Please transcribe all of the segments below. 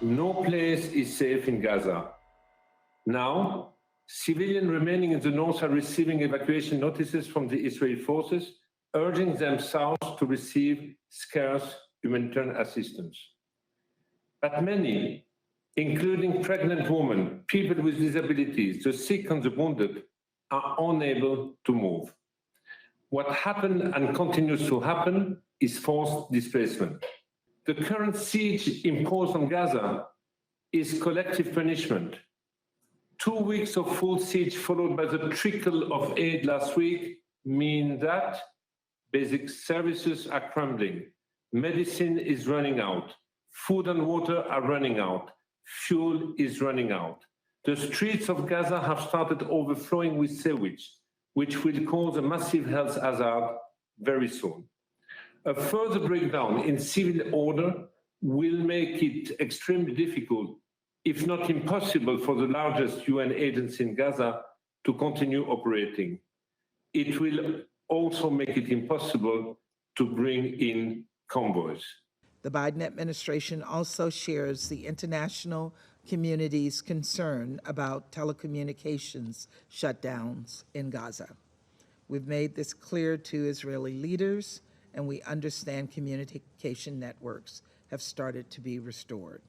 No place is safe in Gaza. Now, civilians remaining in the north are receiving evacuation notices from the Israeli forces, urging them south to receive scarce humanitarian assistance. But many, including pregnant women, people with disabilities, the sick and the wounded, are unable to move. What happened and continues to happen is forced displacement. The current siege imposed on Gaza is collective punishment. 2 weeks of full siege followed by the trickle of aid last week mean that basic services are crumbling, medicine is running out, food and water are running out, fuel is running out. The streets of Gaza have started overflowing with sewage, which will cause a massive health hazard very soon. A further breakdown in civil order will make it extremely difficult, if not impossible, for the largest UN agency in Gaza to continue operating. It will also make it impossible to bring in convoys. The Biden administration also shares the international community's concern about telecommunications shutdowns in Gaza. We've made this clear to Israeli leaders, and we understand communication networks have started to be restored.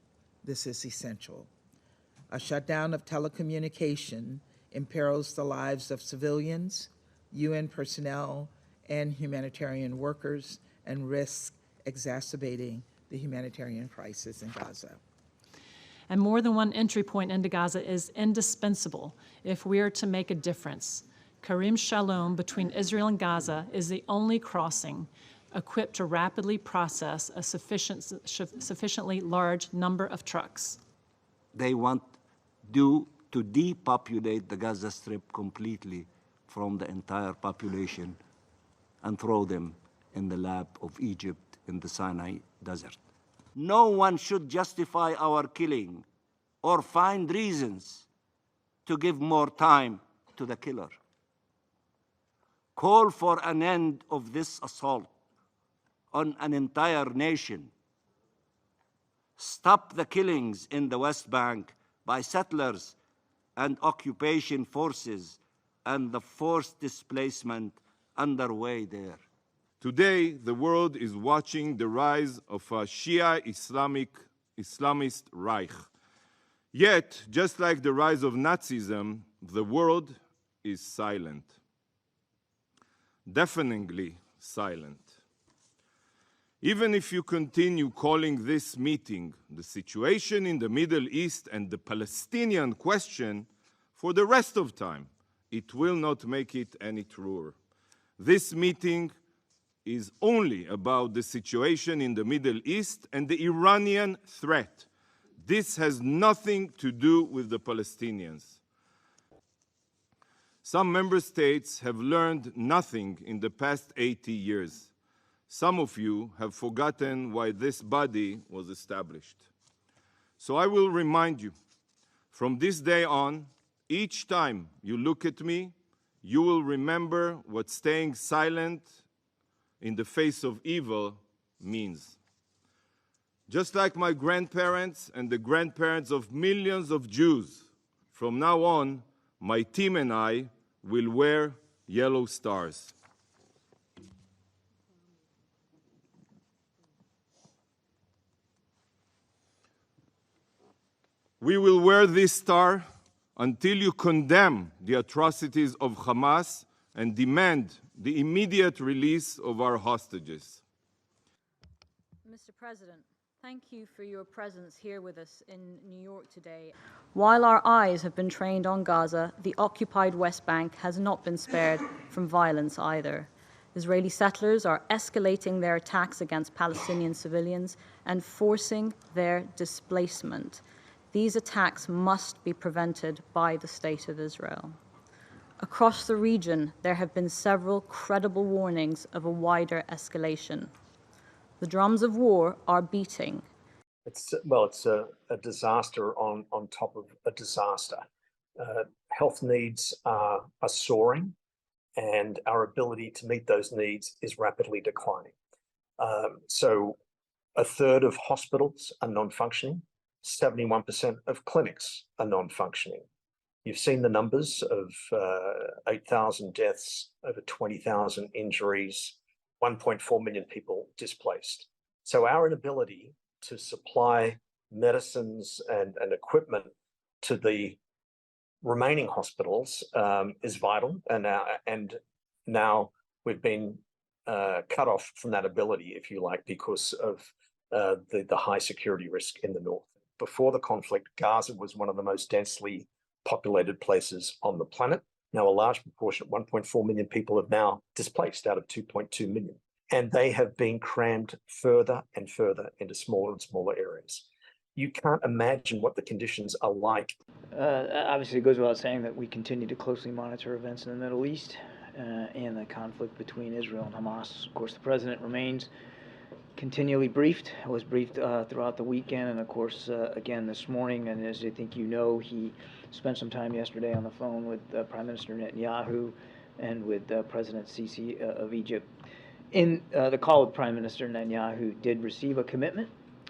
This is essential. A shutdown of telecommunication imperils the lives of civilians, UN personnel, and humanitarian workers, and risks exacerbating the humanitarian crisis in Gaza. And more than one entry point into Gaza is indispensable if we are to make a difference. Kerem Shalom between Israel and Gaza is the only crossing equipped to rapidly process a sufficiently large number of trucks. They want to depopulate the Gaza Strip completely from the entire population and throw them in the lap of Egypt in the Sinai Desert. No one should justify our killing or find reasons to give more time to the killer. Call for an end of this assault on an entire nation. Stop the killings in the West Bank by settlers and occupation forces and the forced displacement underway there. Today, the world is watching the rise of a Shia Islamist Reich. Yet, just like the rise of Nazism, the world is silent. Deafeningly silent. Even if you continue calling this meeting the situation in the Middle East and the Palestinian question for the rest of time, it will not make it any truer. This meeting is only about the situation in the Middle East and the Iranian threat. This has nothing to do with the Palestinians. Some member states have learned nothing in the past 80 years. Some of you have forgotten why this body was established. So I will remind you, from this day on, each time you look at me, you will remember what staying silent in the face of evil means. Just like my grandparents and the grandparents of millions of Jews, from now on, my team and I will wear yellow stars. We will wear this star until you condemn the atrocities of Hamas and demand the immediate release of our hostages. Mr. President, thank you for your presence here with us in New York today. While our eyes have been trained on Gaza, the occupied West Bank has not been spared from violence either. Israeli settlers are escalating their attacks against Palestinian civilians and forcing their displacement. These attacks must be prevented by the State of Israel. Across the region, there have been several credible warnings of a wider escalation. The drums of war are beating. It's a disaster on top of a disaster. Health needs are soaring, and our ability to meet those needs is rapidly declining. So a third of hospitals are non-functioning. 71% of clinics are non-functioning. You've seen the numbers of 8,000 deaths, over 20,000 injuries, 1.4 million people displaced. So our inability to supply medicines and equipment to the remaining hospitals is vital, and now we've been cut off from that ability, if you like, because of the high security risk in the north. Before the conflict, Gaza was one of the most densely populated places on the planet. Now, a large proportion, 1.4 million people, have now displaced out of 2.2 million. And they have been crammed further and further into smaller and smaller areas. You can't imagine what the conditions are like. Obviously, it goes without saying that we continue to closely monitor events in the Middle East and the conflict between Israel and Hamas. Of course, the president remains continually briefed. I was briefed throughout the weekend, and of course, again this morning. And as I think you know, he spent some time yesterday on the phone with Prime Minister Netanyahu and with President Sisi of Egypt. In the call with Prime Minister Netanyahu did receive a commitment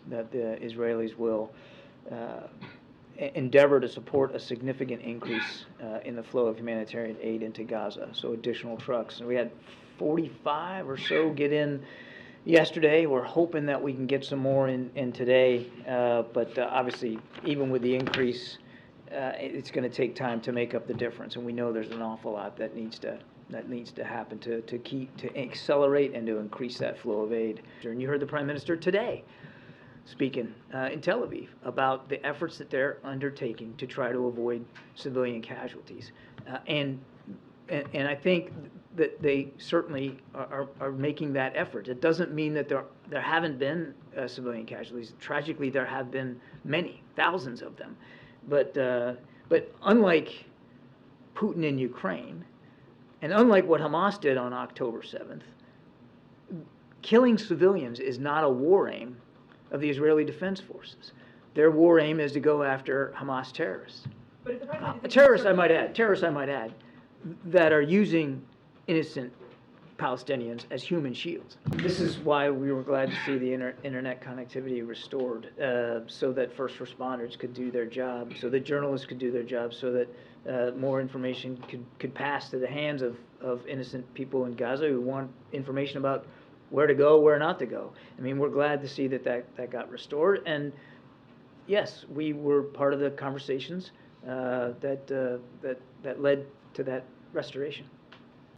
that the Israelis will endeavor to support a significant increase in the flow of humanitarian aid into Gaza, so additional trucks. And we had 45 or so get in yesterday. We're hoping that we can get some more in today, but obviously, even with the increase, it's going to take time to make up the difference, and we know there's an awful lot that needs to happen to accelerate and to increase that flow of aid. And you heard the Prime Minister today speaking in Tel Aviv about the efforts that they're undertaking to try to avoid civilian casualties, and I think that they certainly are making that effort. It doesn't mean that there haven't been civilian casualties. Tragically, there have been many, thousands of them. But unlike Putin in Ukraine, and unlike what Hamas did on October 7th, killing civilians is not a war aim of the Israeli Defense Forces. Their war aim is to go after Hamas terrorists. Terrorists, I might add, that are using innocent Palestinians as human shields. This is why we were glad to see the internet connectivity restored, so that first responders could do their job, so that journalists could do their job, so that more information could pass to the hands of innocent people in Gaza who want information about where to go, where not to go. I mean, we're glad to see that got restored. And yes, we were part of the conversations that led to that restoration.